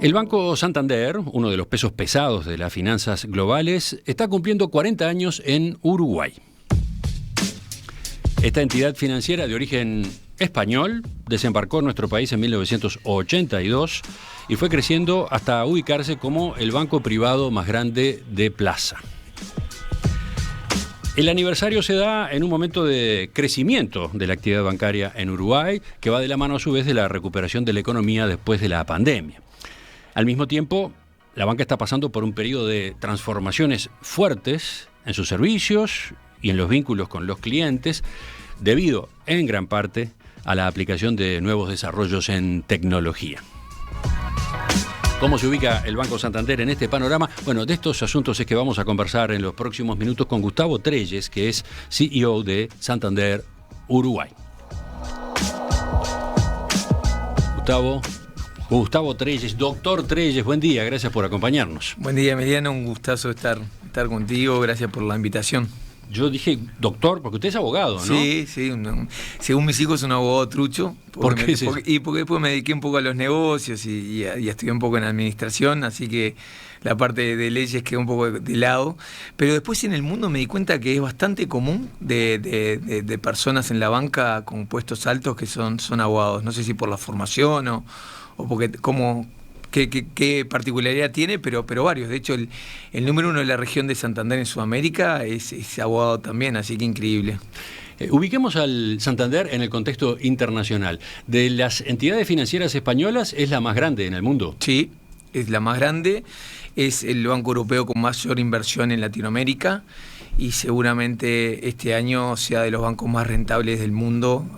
El Banco Santander, uno de los pesos pesados de las finanzas globales, está cumpliendo 40 años en Uruguay. Esta entidad financiera de origen español desembarcó en nuestro país en 1982 y fue creciendo hasta ubicarse como el banco privado más grande de Plaza. El aniversario se da en un momento de crecimiento de la actividad bancaria en Uruguay, que va de la mano a su vez de la recuperación de la economía después de la pandemia. Al mismo tiempo, la banca está pasando por un periodo de transformaciones fuertes en sus servicios y en los vínculos con los clientes, debido en gran parte a la aplicación de nuevos desarrollos en tecnología. ¿Cómo se ubica el Banco Santander en este panorama? Bueno, de estos asuntos es que vamos a conversar en los próximos minutos con Gustavo Trelles, que es CEO de Santander Uruguay. Gustavo Trelles, doctor Trelles, buen día, gracias por acompañarnos. Buen día, Emiliano, un gustazo estar contigo, gracias por la invitación. Yo dije doctor porque usted es abogado, ¿no? Sí, según mis hijos es un abogado trucho. Porque después me dediqué un poco a los negocios y estudié un poco en administración, así que la parte de leyes quedó un poco de lado. Pero después en el mundo me di cuenta que es bastante común de personas en la banca con puestos altos que son abogados. No sé si por la formación o porque qué particularidad tiene, pero varios. De hecho, el número uno de la región de Santander en Sudamérica es abogado también, así que increíble. Ubiquemos al Santander en el contexto internacional. De las entidades financieras españolas, ¿es la más grande en el mundo? Sí, es la más grande. Es el banco europeo con mayor inversión en Latinoamérica y seguramente este año sea de los bancos más rentables del mundo.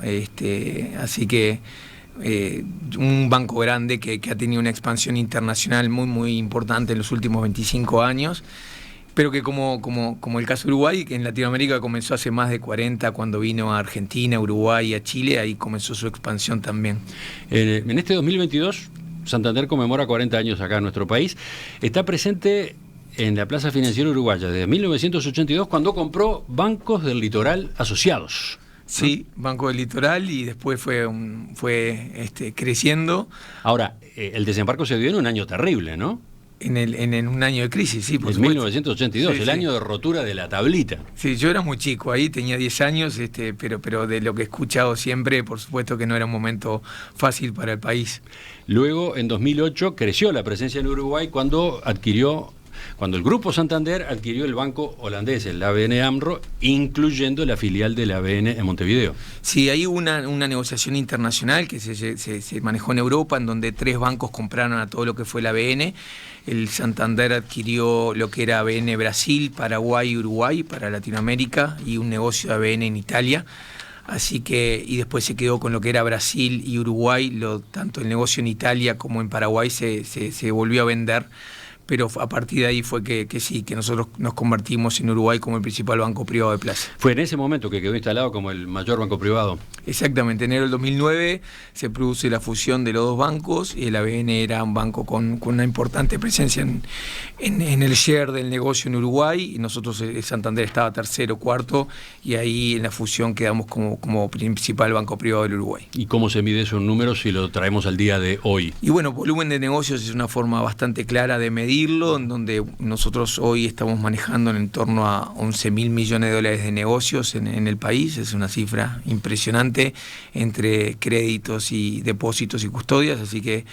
Así que un banco grande que ha tenido una expansión internacional muy importante en los últimos 25 años, pero que como el caso de Uruguay, que en Latinoamérica comenzó hace más de 40, cuando vino a Argentina, Uruguay y a Chile, ahí comenzó su expansión también. En este 2022, Santander conmemora 40 años acá en nuestro país. Está presente en la Plaza Financiera Uruguaya desde 1982, cuando compró Bancos del Litoral Asociados. Sí, Banco del Litoral, y después fue creciendo. Ahora, el desembarco se dio en un año terrible, ¿no? En un año de crisis, sí, por supuesto. 1982, el año de rotura de la tablita. Sí, yo era muy chico ahí, tenía 10 años, pero de lo que he escuchado siempre, por supuesto que no era un momento fácil para el país. Luego, en 2008, creció la presencia en Uruguay cuando el Grupo Santander adquirió el banco holandés, el ABN AMRO, incluyendo la filial del ABN en Montevideo. Sí, hay una negociación internacional que se manejó en Europa, en donde 3 bancos compraron a todo lo que fue el ABN. El Santander adquirió lo que era ABN Brasil, Paraguay y Uruguay para Latinoamérica, y un negocio de ABN en Italia. Así que, y después se quedó con lo que era Brasil y Uruguay, tanto el negocio en Italia como en Paraguay se volvió a vender. Pero a partir de ahí fue que nosotros nos convertimos en Uruguay como el principal banco privado de Plaza. Fue en ese momento que quedó instalado como el mayor banco privado. Exactamente, en enero del 2009 se produce la fusión de los dos bancos y el ABN era un banco con una importante presencia en el share del negocio en Uruguay, y nosotros, Santander, estaba tercero, cuarto, y ahí en la fusión quedamos como principal banco privado del Uruguay. ¿Y cómo se mide esos números si lo traemos al día de hoy? Y bueno, volumen de negocios es una forma bastante clara de medir, en donde nosotros hoy estamos manejando en torno a 11.000 millones de dólares de negocios en el país. Es una cifra impresionante entre créditos y depósitos y custodias, así que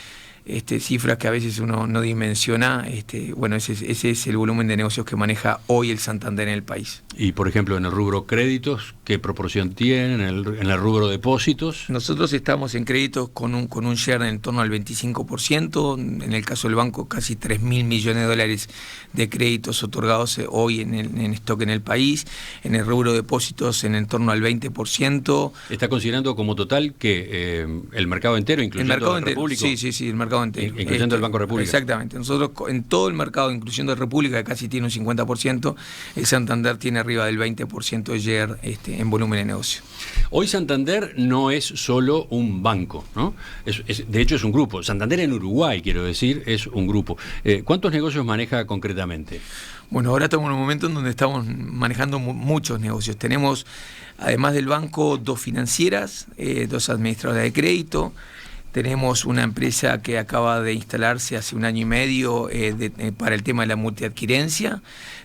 cifras que a veces uno no dimensiona. Bueno, ese es el volumen de negocios que maneja hoy el Santander en el país. Y, por ejemplo, en el rubro créditos, ¿qué proporción tienen? En el rubro depósitos. Nosotros estamos en créditos con un share en torno al 25%. En el caso del banco, casi 3.000 millones de dólares de créditos otorgados hoy en stock en el país. En el rubro depósitos, en torno al 20%. ¿Está considerando como total que el mercado entero, incluyendo el República? Sí, el mercado entero. Incluyendo el Banco República. Exactamente. Nosotros, en todo el mercado, incluyendo el República, que casi tiene un 50%, el Santander tiene arriba del 20% de share en volumen de negocio. Hoy Santander no es solo un banco, ¿no? De hecho es un grupo. Santander en Uruguay, quiero decir, es un grupo. ¿Cuántos negocios maneja concretamente? Bueno, ahora estamos en un momento en donde estamos manejando muchos negocios. Tenemos, además del banco, 2 financieras, 2 administradoras de crédito, Tenemos una empresa que acaba de instalarse hace 1 año y medio para el tema de la multiadquirencia.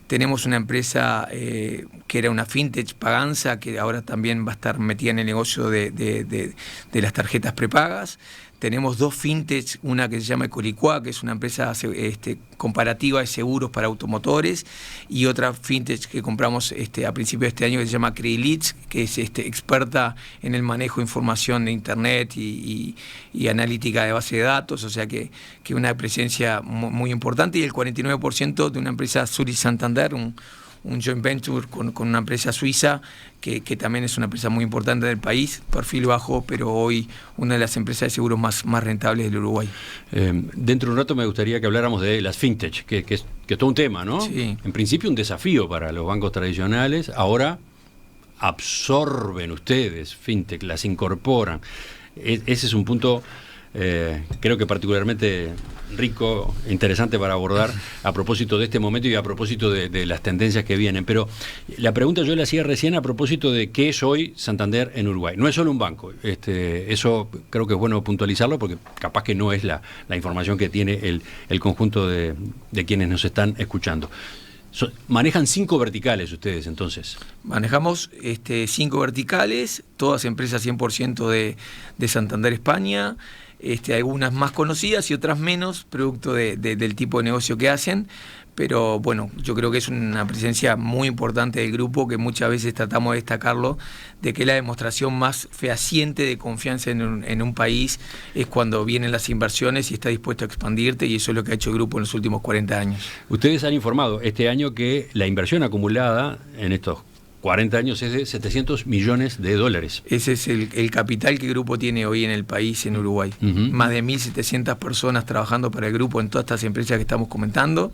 Tenemos una empresa que era una fintech, Paganza, que ahora también va a estar metida en el negocio de las tarjetas prepagas. Tenemos 2 fintechs, una que se llama Ecolicua, que es una empresa comparativa de seguros para automotores, y otra fintech que compramos a principios de este año que se llama Credilits, que es experta en el manejo de información de Internet y analítica de base de datos, o sea que una presencia muy importante, y el 49% de una empresa Zurich Santander, un joint venture con una empresa suiza que también es una empresa muy importante del país, perfil bajo, pero hoy una de las empresas de seguros más rentables del Uruguay. Dentro de un rato me gustaría que habláramos de las fintech, que es todo un tema, ¿no? Sí. En principio un desafío para los bancos tradicionales, ahora absorben ustedes fintech, las incorporan. Ese es un punto creo que particularmente rico, interesante para abordar a propósito de este momento y a propósito de las tendencias que vienen. Pero la pregunta yo la hacía recién a propósito de qué es hoy Santander en Uruguay. No es solo un banco, eso creo que es bueno puntualizarlo porque capaz que no es la información que tiene el conjunto de quienes nos están escuchando. Manejan 5 verticales ustedes, entonces. Manejamos 5 verticales, todas empresas 100% de Santander España, algunas más conocidas y otras menos, producto del tipo de negocio que hacen. Pero bueno, yo creo que es una presencia muy importante del grupo, que muchas veces tratamos de destacarlo, de que la demostración más fehaciente de confianza en un país es cuando vienen las inversiones y está dispuesto a expandirte, y eso es lo que ha hecho el grupo en los últimos 40 años. Ustedes han informado este año que la inversión acumulada en estos 40 años es de $700 millones. Ese es el capital que el grupo tiene hoy en el país, en Uruguay. Uh-huh. Más de 1.700 personas trabajando para el grupo en todas estas empresas que estamos comentando.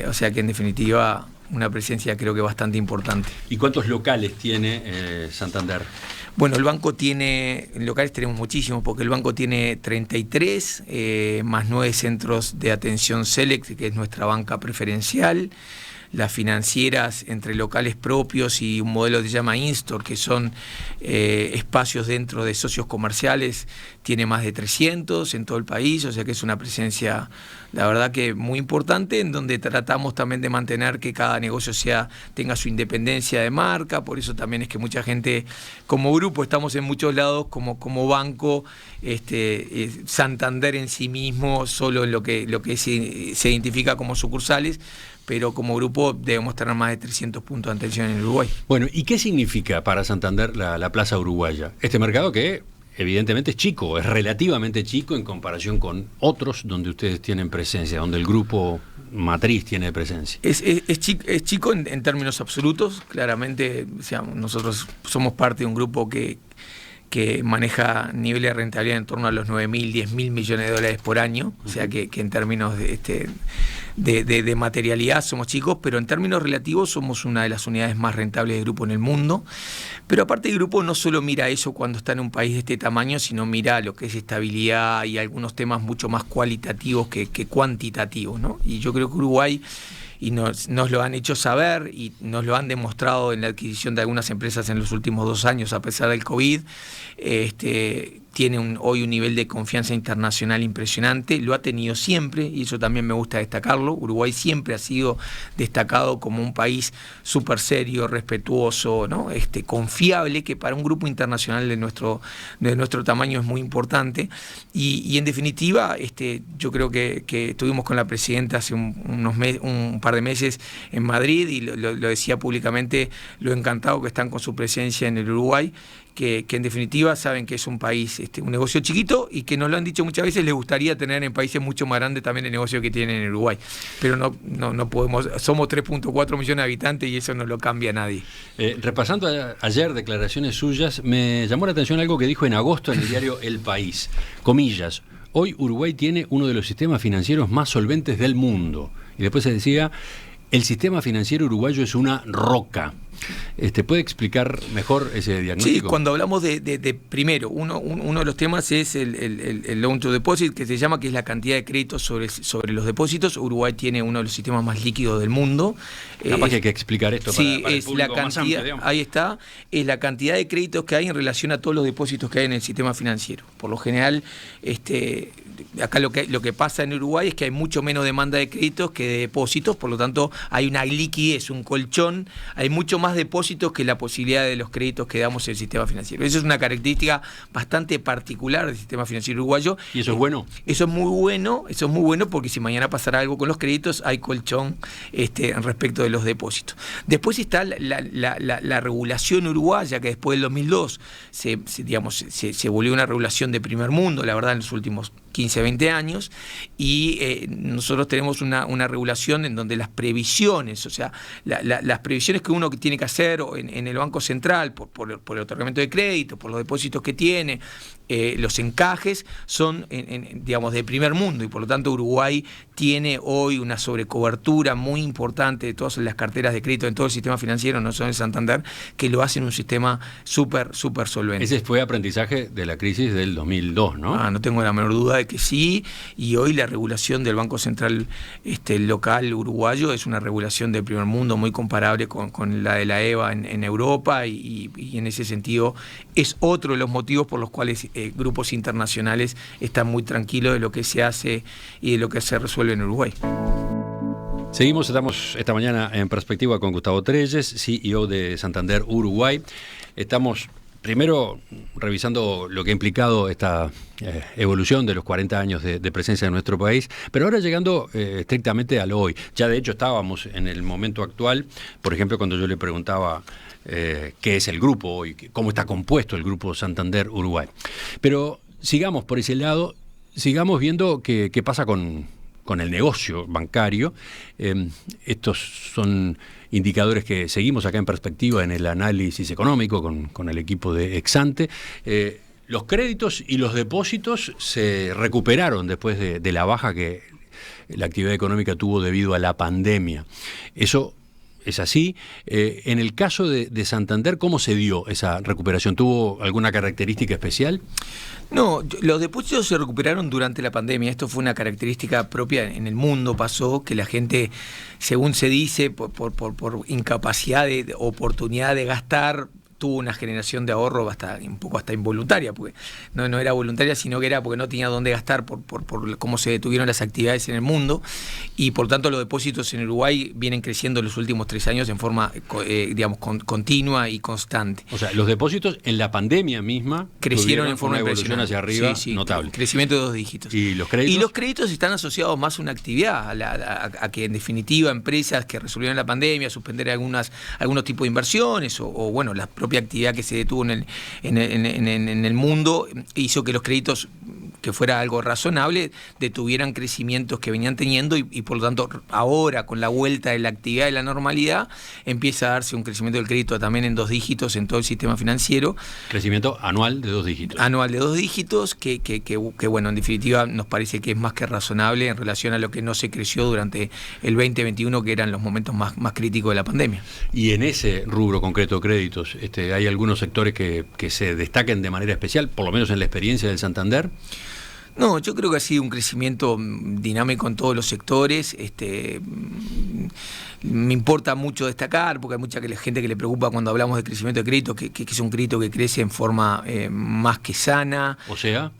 O sea que en definitiva una presencia creo que bastante importante. ¿Y cuántos locales tiene Santander? Bueno, el banco tiene, locales tenemos muchísimos, porque el banco tiene 33, más 9 centros de atención Select, que es nuestra banca preferencial. Las financieras entre locales propios y un modelo que se llama Instore, que son espacios dentro de socios comerciales, tiene más de 300 en todo el país, o sea que es una presencia, la verdad que muy importante, en donde tratamos también de mantener que cada negocio tenga su independencia de marca. Por eso también es que mucha gente, como grupo, estamos en muchos lados, como banco, Santander en sí mismo, solo en lo que se identifica como sucursales, pero como grupo debemos tener más de 300 puntos de atención en Uruguay. Bueno, ¿y qué significa para Santander la Plaza Uruguaya? Este mercado que evidentemente es chico, es relativamente chico en comparación con otros donde ustedes tienen presencia, donde el grupo matriz tiene presencia. Es chico en términos absolutos, claramente. O sea, nosotros somos parte de un grupo que maneja niveles de rentabilidad en torno a los 9.000, 10.000 millones de dólares por año, o sea que en términos de materialidad somos chicos, pero en términos relativos somos una de las unidades más rentables del grupo en el mundo. Pero aparte el grupo no solo mira eso cuando está en un país de este tamaño, sino mira lo que es estabilidad y algunos temas mucho más cualitativos que cuantitativos, ¿no? Y yo creo que Uruguay, y nos lo han hecho saber y nos lo han demostrado en la adquisición de algunas empresas en los últimos 2 años, a pesar del COVID, tiene hoy un nivel de confianza internacional impresionante, lo ha tenido siempre, y eso también me gusta destacarlo. Uruguay siempre ha sido destacado como un país súper serio, respetuoso, ¿no? Confiable, que para un grupo internacional de nuestro tamaño es muy importante. Y en definitiva, yo creo que estuvimos con la presidenta hace un par de meses en Madrid, y lo decía públicamente, lo encantado que están con su presencia en el Uruguay, que en definitiva saben que es un país, un negocio chiquito, y que nos lo han dicho muchas veces, les gustaría tener en países mucho más grandes también el negocio que tienen en Uruguay, pero no podemos, somos 3.4 millones de habitantes y eso no lo cambia nadie. Repasando ayer declaraciones suyas, me llamó la atención algo que dijo en agosto en el diario El País, comillas: hoy Uruguay tiene uno de los sistemas financieros más solventes del mundo, y después se decía: el sistema financiero uruguayo es una roca. ¿Puede explicar mejor ese diagnóstico? Sí, cuando hablamos de primero, uno de los temas es el loan to deposit, que se llama, que es la cantidad de créditos sobre los depósitos. Uruguay tiene uno de los sistemas más líquidos del mundo. Capaz que hay que explicar esto para el público la cantidad, más amplio, digamos. ahí está, es la cantidad de créditos que hay en relación a todos los depósitos que hay en el sistema financiero. Por lo general, acá lo que pasa en Uruguay es que hay mucho menos demanda de créditos que de depósitos, por lo tanto hay una liquidez, un colchón, hay mucho más depósitos que la posibilidad de los créditos que damos en el sistema financiero. Eso es una característica bastante particular del sistema financiero uruguayo. ¿Y eso es bueno? Eso es muy bueno porque si mañana pasara algo con los créditos, hay colchón respecto de los depósitos. Después está la regulación uruguaya, que después del 2002 se volvió una regulación de primer mundo, la verdad, en los últimos 15, 20 años, y nosotros tenemos una regulación en donde las previsiones, o sea, las previsiones que uno tiene que hacer en el Banco Central por el otorgamiento de crédito, por los depósitos que tiene, los encajes son, digamos, de primer mundo, y por lo tanto Uruguay tiene hoy una sobrecobertura muy importante de todas las carteras de crédito en todo el sistema financiero, no solo en Santander, que lo hacen un sistema súper solvente. Ese fue aprendizaje de la crisis del 2002, ¿no? No tengo la menor duda de que sí, y hoy la regulación del Banco Central local uruguayo es una regulación de primer mundo muy comparable con la de la EBA en Europa, y en ese sentido es otro de los motivos por los cuales grupos internacionales están muy tranquilos de lo que se hace y de lo que se resuelve en Uruguay. Estamos esta mañana en Perspectiva con Gustavo Trelles, CEO de Santander Uruguay. Estamos primero revisando lo que ha implicado esta evolución de los 40 años de presencia en nuestro país, pero ahora llegando estrictamente al hoy. Ya de hecho estábamos en el momento actual, por ejemplo, cuando yo le preguntaba qué es el grupo hoy, cómo está compuesto el grupo Santander Uruguay. Pero sigamos por ese lado, sigamos viendo qué pasa con el negocio bancario. Estos son indicadores que seguimos acá en Perspectiva en el análisis económico con el equipo de Exante. Los créditos y los depósitos se recuperaron después de la baja que la actividad económica tuvo debido a la pandemia. Eso es así. En el caso de Santander, ¿cómo se dio esa recuperación? ¿Tuvo alguna característica especial? No, los depósitos se recuperaron durante la pandemia. Esto fue una característica propia en el mundo. Pasó que la gente, según se dice, por incapacidad de oportunidad de gastar, tuvo una generación de ahorro un poco hasta involuntaria, porque no era voluntaria, sino que era porque no tenía dónde gastar por cómo se detuvieron las actividades en el mundo, y por tanto los depósitos en Uruguay vienen creciendo en los últimos 3 años en forma, continua y constante. O sea, los depósitos en la pandemia misma crecieron en forma una evolución hacia arriba notable. Crecimiento de 2 dígitos. ¿Y los créditos? Y los créditos están asociados más a una actividad, a que en definitiva empresas que resolvieron la pandemia, suspender algunos tipos de inversiones, o bueno, la propia actividad que se detuvo en el mundo hizo que los créditos, que fuera algo razonable, detuvieran crecimientos que venían teniendo, y por lo tanto ahora, con la vuelta de la actividad de la normalidad, empieza a darse un crecimiento del crédito también en 2 dígitos en todo el sistema financiero. Crecimiento anual de 2 dígitos. Anual de 2 dígitos, que bueno, en definitiva nos parece que es más que razonable en relación a lo que no se creció durante el 2021, que eran los momentos más críticos de la pandemia. Y en ese rubro concreto, créditos, ¿hay algunos sectores que se destaquen de manera especial, por lo menos en la experiencia del Santander? No, yo creo que ha sido un crecimiento dinámico en todos los sectores. Me importa mucho destacar, porque hay mucha gente que le preocupa cuando hablamos de crecimiento de crédito, que es un crédito que crece en forma más que sana. O sea,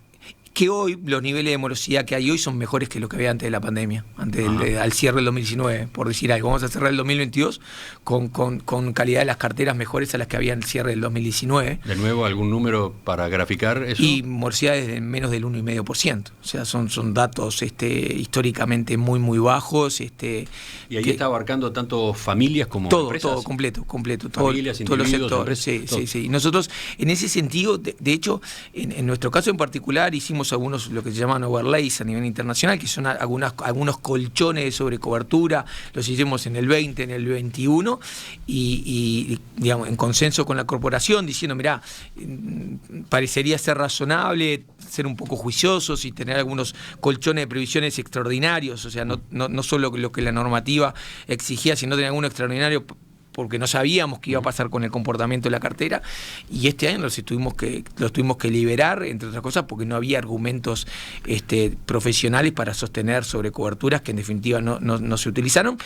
que hoy los niveles de morosidad que hay hoy son mejores que lo que había antes de la pandemia, al cierre del 2019, por decir algo. Vamos a cerrar el 2022 con calidad de las carteras mejores a las que había al cierre del 2019. De nuevo, ¿algún número para graficar eso? Y morosidades de menos del 1,5%. O sea, son datos históricamente muy bajos. Y ahí está abarcando tanto familias como empresas. Todo, completo. Familias, todos los individuos, sectores. Sí. Nosotros, en ese sentido, de hecho, en nuestro caso en particular, hicimos algunos, lo que se llaman overlays a nivel internacional, que son algunos colchones de sobrecobertura. Los hicimos en el 20, en el 21, y digamos, en consenso con la corporación, diciendo, mirá, parecería ser razonable ser un poco juiciosos y tener algunos colchones de previsiones extraordinarios, o sea, no solo lo que la normativa exigía, sino tener alguno extraordinario porque no sabíamos qué iba a pasar con el comportamiento de la cartera, y este año los tuvimos que liberar, entre otras cosas, porque no había argumentos profesionales para sostener sobre coberturas que en definitiva no se utilizaron.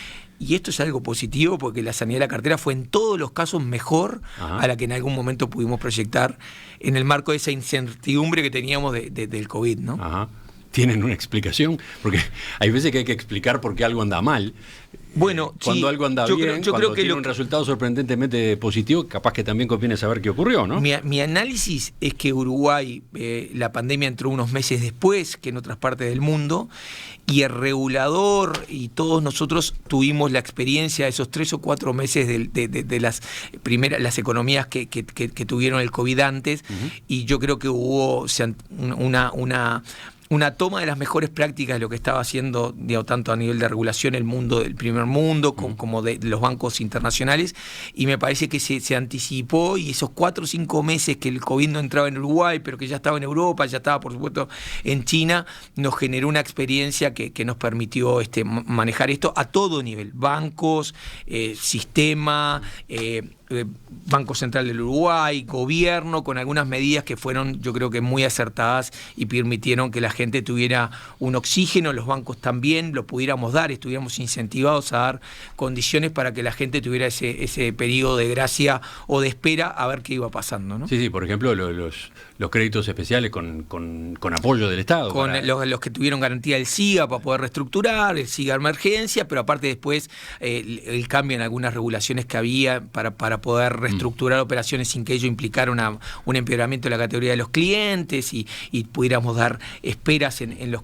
Y esto es algo positivo porque la sanidad de la cartera fue en todos los casos mejor a la que en algún momento pudimos proyectar en el marco de esa incertidumbre que teníamos del COVID, ¿no? Ajá. ¿Tienen una explicación? Porque hay veces que hay que explicar por qué algo anda mal. Bueno, cuando algo anda bien, yo cuando creo que tiene un resultado sorprendentemente positivo, capaz que también conviene saber qué ocurrió, ¿no? Mi análisis es que Uruguay, la pandemia entró unos meses después que en otras partes del mundo, y el regulador y todos nosotros tuvimos la experiencia de esos 3 o 4 meses de las economías que tuvieron el COVID antes, y yo creo que hubo una toma de las mejores prácticas de lo que estaba haciendo, tanto a nivel de regulación el mundo del primer mundo como de los bancos internacionales, y me parece que se anticipó, y esos 4 o 5 meses que el COVID no entraba en Uruguay, pero que ya estaba en Europa, ya estaba por supuesto en China, nos generó una experiencia que nos permitió manejar esto a todo nivel, bancos, sistema, Banco Central del Uruguay, gobierno, con algunas medidas que fueron, yo creo que muy acertadas y permitieron que la gente tuviera un oxígeno, los bancos también lo pudiéramos dar, estuviéramos incentivados a dar condiciones para que la gente tuviera ese periodo de gracia o de espera a ver qué iba pasando, ¿no? Sí, por ejemplo, los créditos especiales con apoyo del Estado. Con los que tuvieron garantía del SIGA para poder reestructurar, el SIGA emergencia, pero aparte después el cambio en algunas regulaciones que había para poder reestructurar operaciones sin que ello implicara un empeoramiento de la categoría de los clientes y pudiéramos dar esperas en los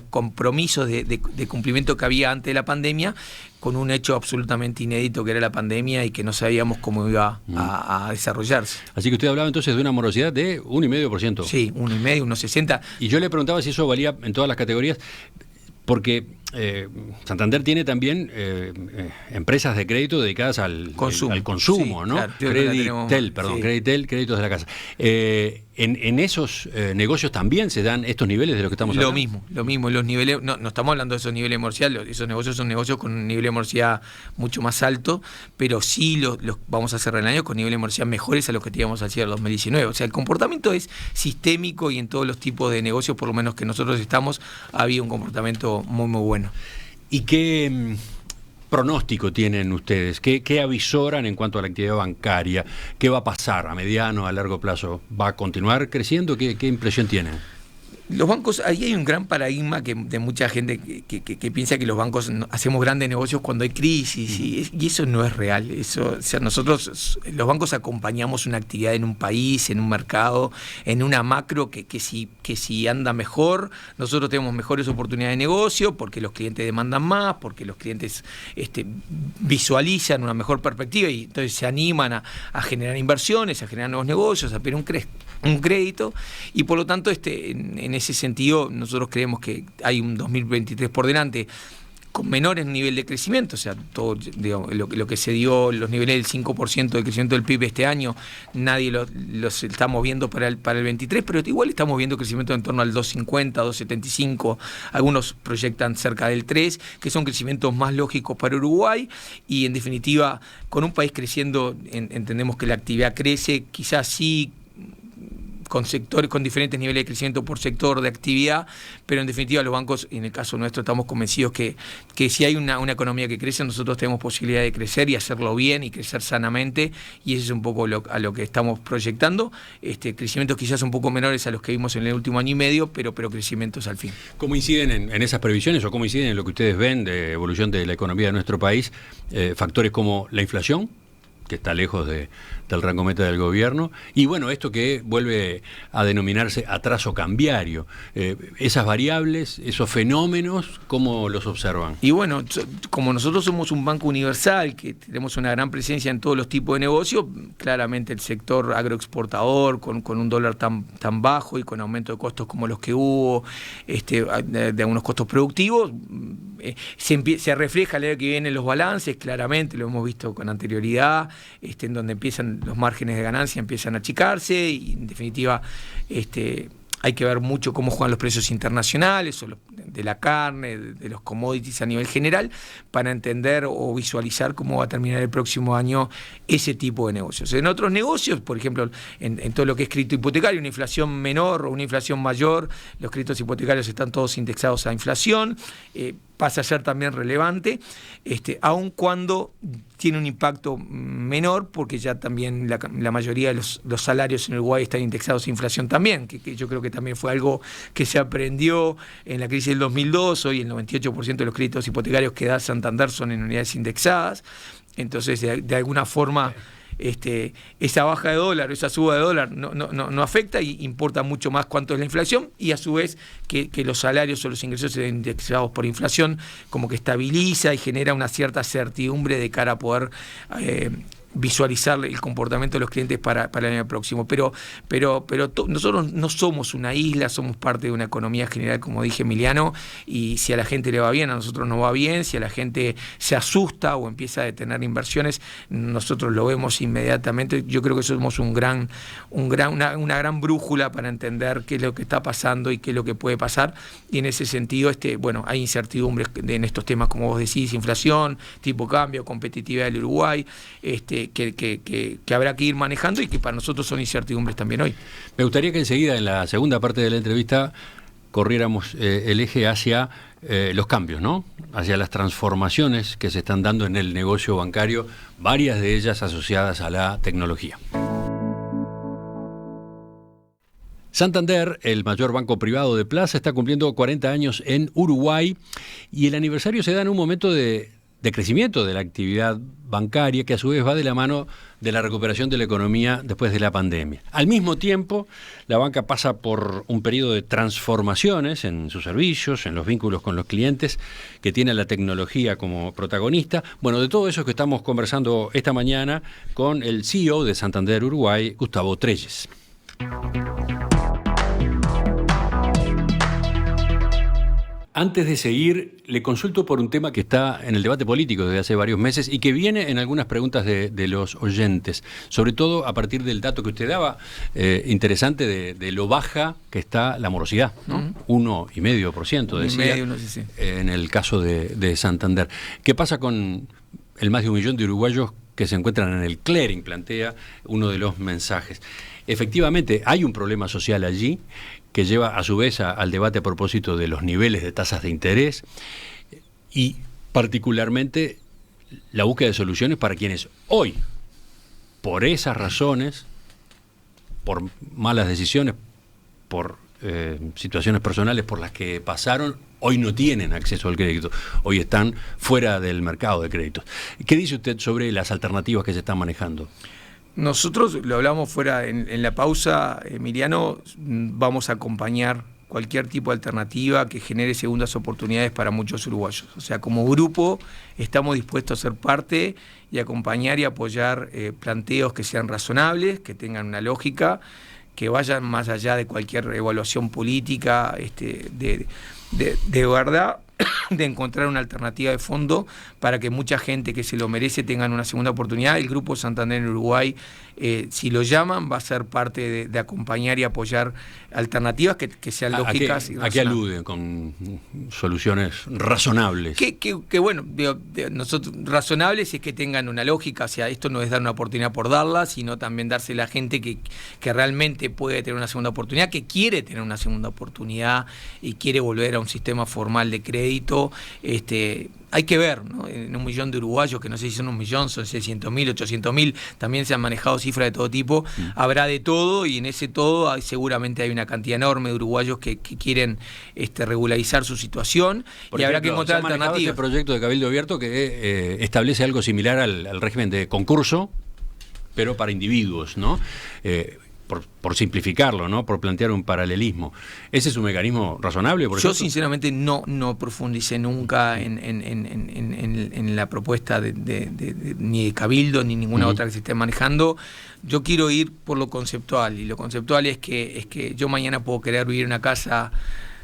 compromisos de cumplimiento que había antes de la pandemia, con un hecho absolutamente inédito que era la pandemia y que no sabíamos cómo iba a desarrollarse. Así que usted hablaba entonces de una morosidad de 1,5%. Sí, 1,5%, 1,60%. Y yo le preguntaba si eso valía en todas las categorías, porque Santander tiene también empresas de crédito dedicadas al consumo, sí, ¿no? Claro, Creditel, créditos de la casa. En esos negocios también se dan estos niveles de lo que estamos hablando. Lo mismo, los niveles, no estamos hablando de esos niveles de morosidad, esos negocios son negocios con un nivel de morosidad mucho más alto, pero sí los vamos a cerrar el año con niveles de morosidad mejores a los que teníamos al cierre del 2019. O sea, el comportamiento es sistémico y en todos los tipos de negocios, por lo menos que nosotros estamos, había un comportamiento muy, muy bueno. ¿Y qué pronóstico tienen ustedes? ¿Qué avisoran en cuanto a la actividad bancaria? ¿Qué va a pasar a mediano, a largo plazo? ¿Va a continuar creciendo? ¿Qué impresión tienen? Los bancos, ahí hay un gran paradigma de mucha gente que piensa que los bancos hacemos grandes negocios cuando hay crisis, y eso no es real. O sea, nosotros, los bancos, acompañamos una actividad en un país, en un mercado, en una macro que si anda mejor, nosotros tenemos mejores oportunidades de negocio, porque los clientes demandan más, porque los clientes visualizan una mejor perspectiva y entonces se animan a generar inversiones, a generar nuevos negocios, a pedir un crédito, y por lo tanto en ese sentido nosotros creemos que hay un 2023 por delante con menores nivel de crecimiento, o sea, todo lo que se dio, los niveles del 5% de crecimiento del PIB este año, nadie los estamos viendo para el 23, pero igual estamos viendo crecimiento en torno al 2,50, 2,75, algunos proyectan cerca del 3, que son crecimientos más lógicos para Uruguay, y en definitiva, con un país creciendo, entendemos que la actividad crece, quizás sí, con sectores, con diferentes niveles de crecimiento por sector de actividad, pero en definitiva los bancos, en el caso nuestro, estamos convencidos que si hay una economía que crece, nosotros tenemos posibilidad de crecer y hacerlo bien y crecer sanamente, y eso es un poco a lo que estamos proyectando, crecimientos quizás un poco menores a los que vimos en el último año y medio, pero crecimientos al fin. ¿Cómo inciden en esas previsiones o cómo inciden en lo que ustedes ven de evolución de la economía de nuestro país factores como la inflación, que está lejos del rango meta del gobierno, y bueno, esto que vuelve a denominarse atraso cambiario? Esas variables, esos fenómenos, ¿cómo los observan? Y bueno, como nosotros somos un banco universal, que tenemos una gran presencia en todos los tipos de negocios, claramente el sector agroexportador, con un dólar tan bajo y con aumento de costos como los que hubo, de algunos costos productivos, se refleja el año que viene en los balances, claramente, lo hemos visto con anterioridad, en donde empiezan los márgenes de ganancia, empiezan a achicarse, y en definitiva hay que ver mucho cómo juegan los precios internacionales, o de la carne, de los commodities a nivel general, para entender o visualizar cómo va a terminar el próximo año ese tipo de negocios. En otros negocios, por ejemplo, en todo lo que es crédito hipotecario, una inflación menor o una inflación mayor, los créditos hipotecarios están todos indexados a inflación, pasa a ser también relevante, aun cuando tiene un impacto menor, porque ya también la mayoría de los salarios en Uruguay están indexados a inflación también, que yo creo que también fue algo que se aprendió en la crisis del 2002. Hoy el 98% de los créditos hipotecarios que da Santander son en unidades indexadas. Entonces, de alguna forma, esa baja de dólar, esa suba de dólar no afecta, y importa mucho más cuánto es la inflación, y a su vez que los salarios o los ingresos sean indexados por inflación, como que estabiliza y genera una cierta certidumbre de cara a poder visualizar el comportamiento de los clientes para el año próximo. Pero nosotros no somos una isla, somos parte de una economía general, como dije, Emiliano, y si a la gente le va bien, a nosotros nos va bien. Si a la gente se asusta o empieza a detener inversiones, nosotros lo vemos inmediatamente. Yo creo que somos una gran brújula para entender qué es lo que está pasando y qué es lo que puede pasar, y en ese sentido hay incertidumbres en estos temas, como vos decís, inflación, tipo cambio, competitividad del Uruguay, que habrá que ir manejando, y que para nosotros son incertidumbres también hoy. Me gustaría que enseguida, en la segunda parte de la entrevista, corriéramos el eje hacia los cambios, ¿no? Hacia las transformaciones que se están dando en el negocio bancario, varias de ellas asociadas a la tecnología. Santander, el mayor banco privado de Plaza, está cumpliendo 40 años en Uruguay, y el aniversario se da en un momento de crecimiento de la actividad bancaria, que a su vez va de la mano de la recuperación de la economía después de la pandemia. Al mismo tiempo, la banca pasa por un periodo de transformaciones en sus servicios, en los vínculos con los clientes, que tiene la tecnología como protagonista. Bueno, de todo eso que estamos conversando esta mañana con el CEO de Santander Uruguay, Gustavo Trelles. Antes de seguir, le consulto por un tema que está en el debate político desde hace varios meses y que viene en algunas preguntas de los oyentes, sobre todo a partir del dato que usted daba, interesante, de lo baja que está la morosidad, ¿no? 1,5% decía, sí. En el caso de Santander. ¿Qué pasa con el más de 1 millón de uruguayos que se encuentran en el clearing? Plantea uno de los mensajes. Efectivamente, hay un problema social allí, que lleva a su vez al debate a propósito de los niveles de tasas de interés, y particularmente la búsqueda de soluciones para quienes hoy, por esas razones, por malas decisiones, por situaciones personales por las que pasaron, hoy no tienen acceso al crédito, hoy están fuera del mercado de créditos. ¿Qué dice usted sobre las alternativas que se están manejando? Nosotros, lo hablamos fuera en la pausa, Emiliano, vamos a acompañar cualquier tipo de alternativa que genere segundas oportunidades para muchos uruguayos. O sea, como grupo estamos dispuestos a ser parte y acompañar y apoyar planteos que sean razonables, que tengan una lógica, que vayan más allá de cualquier evaluación política, de verdad, de encontrar una alternativa de fondo para que mucha gente que se lo merece tengan una segunda oportunidad. El Grupo Santander en Uruguay, si lo llaman, va a ser parte de acompañar y apoyar alternativas que sean lógicas. ¿A qué alude con soluciones razonables? Que bueno, nosotros razonables es que tengan una lógica. O sea, esto no es dar una oportunidad por darla, sino también darse a la gente que realmente puede tener una segunda oportunidad, que quiere tener una segunda oportunidad y quiere volver a un sistema formal de crédito. Hay que ver, ¿no? En 1 millón de uruguayos, que no sé si son 1 millón, son 600.000, 800.000, también se han manejado cifras de todo tipo, habrá de todo, y en ese todo seguramente hay una cantidad enorme de uruguayos que quieren regularizar su situación. Por ejemplo, habrá que encontrar alternativas. Este proyecto de Cabildo Abierto que establece algo similar al régimen de concurso, pero para individuos, ¿no? Por simplificarlo, ¿no? Por plantear un paralelismo. ¿Ese es un mecanismo razonable? Yo sinceramente no profundicé nunca en la propuesta ni de Cabildo ni ninguna otra que se esté manejando. Yo quiero ir por lo conceptual, y lo conceptual es que yo mañana puedo querer vivir en una casa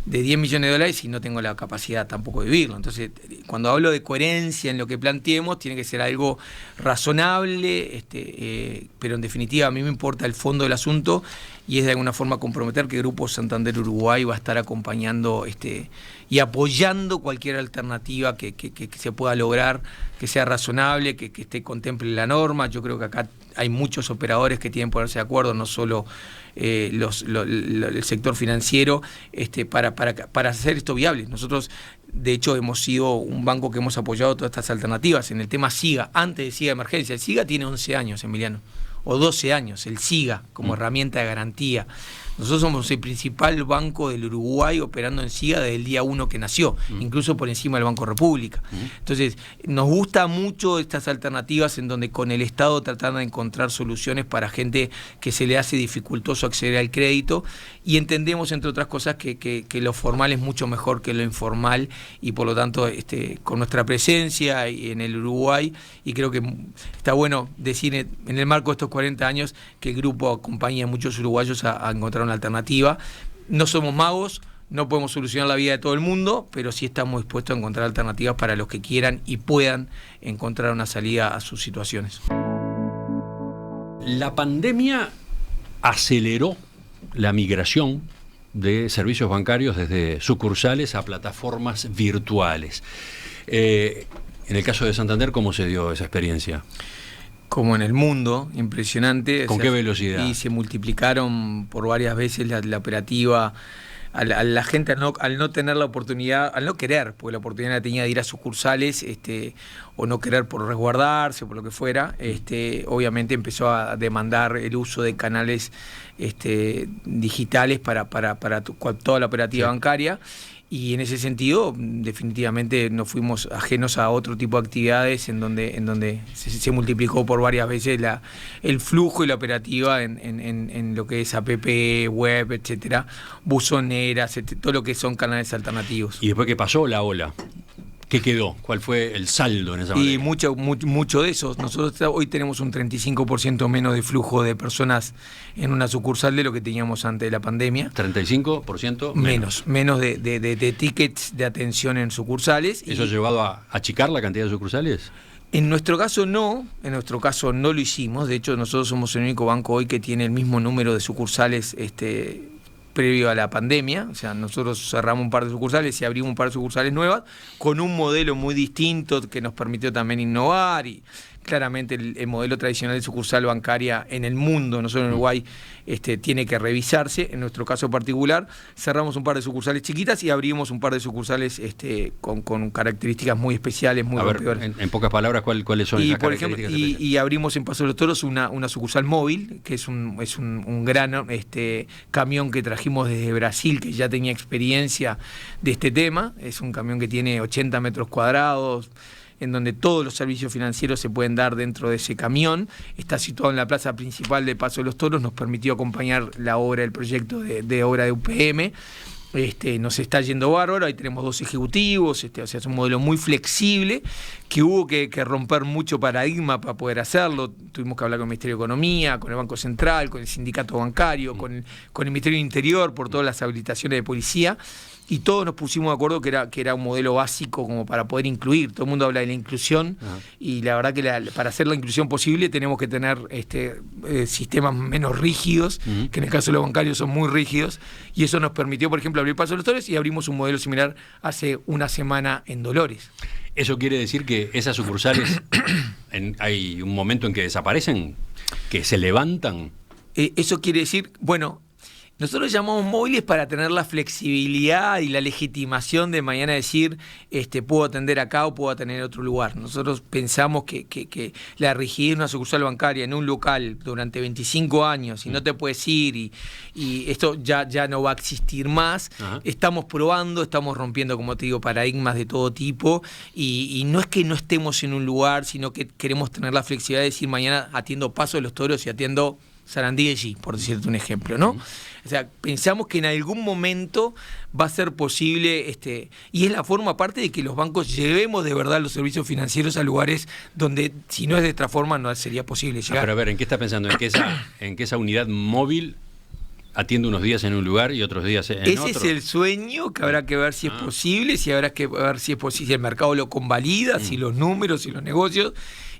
de 10 millones de dólares y no tengo la capacidad tampoco de vivirlo. Entonces, cuando hablo de coherencia en lo que planteemos, tiene que ser algo razonable, pero en definitiva a mí me importa el fondo del asunto y es de alguna forma comprometer que Grupo Santander Uruguay va a estar acompañando y apoyando cualquier alternativa que se pueda lograr, que sea razonable, que contemple la norma. Yo creo que acá hay muchos operadores que tienen que ponerse de acuerdo, no solo el sector financiero, para hacer esto viable. Nosotros, de hecho, hemos sido un banco que hemos apoyado todas estas alternativas. En el tema SIGA, antes de SIGA Emergencia, el SIGA tiene 11 años, Emiliano, o 12 años, el SIGA como herramienta de garantía. Nosotros somos el principal banco del Uruguay operando en SIGA desde el día 1 que nació, incluso por encima del Banco República. Entonces, nos gusta mucho estas alternativas en donde con el Estado tratan de encontrar soluciones para gente que se le hace dificultoso acceder al crédito, y entendemos, entre otras cosas, que lo formal es mucho mejor que lo informal, y por lo tanto, con nuestra presencia en el Uruguay, y creo que está bueno decir en el marco de estos 40 años que el grupo acompaña a muchos uruguayos a encontrar una alternativa. No somos magos, no podemos solucionar la vida de todo el mundo, pero sí estamos dispuestos a encontrar alternativas para los que quieran y puedan encontrar una salida a sus situaciones. La pandemia aceleró la migración de servicios bancarios desde sucursales a plataformas virtuales. En el caso de Santander, ¿cómo se dio esa experiencia? Como en el mundo, impresionante. ¿Con qué velocidad? Y se multiplicaron por varias veces la operativa. A la gente al no tener la oportunidad, al no querer, porque la oportunidad la tenía de ir a sucursales, o no querer por resguardarse, por lo que fuera, obviamente empezó a demandar el uso de canales digitales para toda la operativa bancaria. Y en ese sentido, definitivamente nos fuimos ajenos a otro tipo de actividades en donde se multiplicó por varias veces el flujo y la operativa en lo que es app, web, etcétera, buzoneras, todo lo que son canales alternativos. ¿Y después qué pasó la ola? ¿Qué quedó? ¿Cuál fue el saldo en esa materia? Y mucho de eso. Nosotros hoy tenemos un 35% menos de flujo de personas en una sucursal de lo que teníamos antes de la pandemia. ¿35% menos de tickets de atención en sucursales. ¿Eso ha llevado a achicar la cantidad de sucursales? En nuestro caso no lo hicimos. De hecho, nosotros somos el único banco hoy que tiene el mismo número de sucursales previo a la pandemia. O sea, nosotros cerramos un par de sucursales y abrimos un par de sucursales nuevas con un modelo muy distinto que nos permitió también innovar, y claramente el modelo tradicional de sucursal bancaria en el mundo, no solo en Uruguay, tiene que revisarse. En nuestro caso particular, cerramos un par de sucursales chiquitas y abrimos un par de sucursales con características muy especiales, muy rompedoras. En pocas palabras, ¿cuáles son esas características? Y abrimos en Paso de los Toros una sucursal móvil, que es un gran camión que trajimos desde Brasil, que ya tenía experiencia de este tema. Es un camión que tiene 80 metros cuadrados, en donde todos los servicios financieros se pueden dar dentro de ese camión. Está situado en la plaza principal de Paso de los Toros, nos permitió acompañar la obra, el proyecto de obra de UPM. Nos está yendo bárbaro, ahí tenemos 2 ejecutivos, o sea, es un modelo muy flexible, que hubo que romper mucho paradigma para poder hacerlo. Tuvimos que hablar con el Ministerio de Economía, con el Banco Central, con el Sindicato Bancario, con el Ministerio del Interior, por todas las habilitaciones de policía, y todos nos pusimos de acuerdo que era un modelo básico como para poder incluir. Todo el mundo habla de la inclusión, y la verdad que para hacer la inclusión posible tenemos que tener sistemas menos rígidos, que en el caso de los bancarios son muy rígidos, y eso nos permitió, por ejemplo, abrir Paso de los Toros, y abrimos un modelo similar hace una semana en Dolores. ¿Eso quiere decir que esas sucursales hay un momento en que desaparecen, que se levantan? Eso quiere decir, bueno, nosotros llamamos móviles para tener la flexibilidad y la legitimación de mañana decir, puedo atender acá o puedo atender en otro lugar. Nosotros pensamos que la rigidez de una sucursal bancaria en un local durante 25 años y no te puedes ir, y esto ya no va a existir más. Ajá. Estamos probando, estamos rompiendo, como te digo, paradigmas de todo tipo, y no es que no estemos en un lugar, sino que queremos tener la flexibilidad de decir, mañana atiendo Paso de los Toros y atiendo Sarandí allí, por decirte un ejemplo, ¿no? O sea, pensamos que en algún momento va a ser posible, y es la forma aparte de que los bancos llevemos de verdad los servicios financieros a lugares donde, si no es de esta forma, no sería posible llegar. Pero a ver, ¿en qué está pensando? ¿En que esa unidad móvil atiende unos días en un lugar y otros días en Ese otro. es el sueño que habrá que ver si es posible, si habrá que ver si es posible, si el mercado lo convalida, si los números, si los negocios,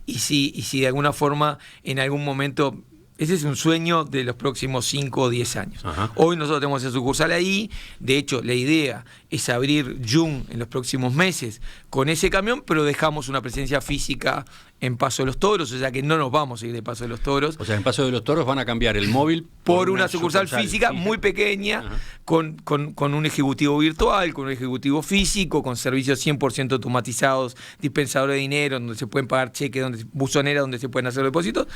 y si de alguna forma en algún momento. Ese es un sueño de los próximos 5 o 10 años. Ajá. Hoy nosotros tenemos esa sucursal ahí. De hecho, la idea es abrir Jun en los próximos meses con ese camión, pero dejamos una presencia física en Paso de los Toros, o sea que no nos vamos a ir de Paso de los Toros. O sea, en Paso de los Toros van a cambiar el móvil por una sucursal física muy pequeña, con un ejecutivo virtual, con un ejecutivo físico, con servicios 100% automatizados, dispensador de dinero, donde se pueden pagar cheques, buzonera donde se pueden hacer depósitos.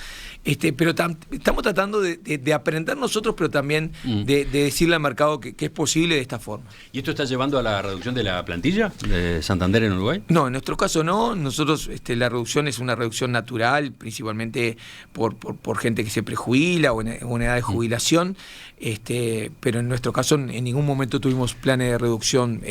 Pero estamos tratando de aprender nosotros, pero también de decirle al mercado que es posible de esta forma. ¿Y esto está llevando a la reducción de la plantilla de Santander en Uruguay? No, en nuestro caso no. Nosotros la reducción es una reducción natural, principalmente por gente que se prejubila o en edad de jubilación, pero en nuestro caso en ningún momento tuvimos planes de reducción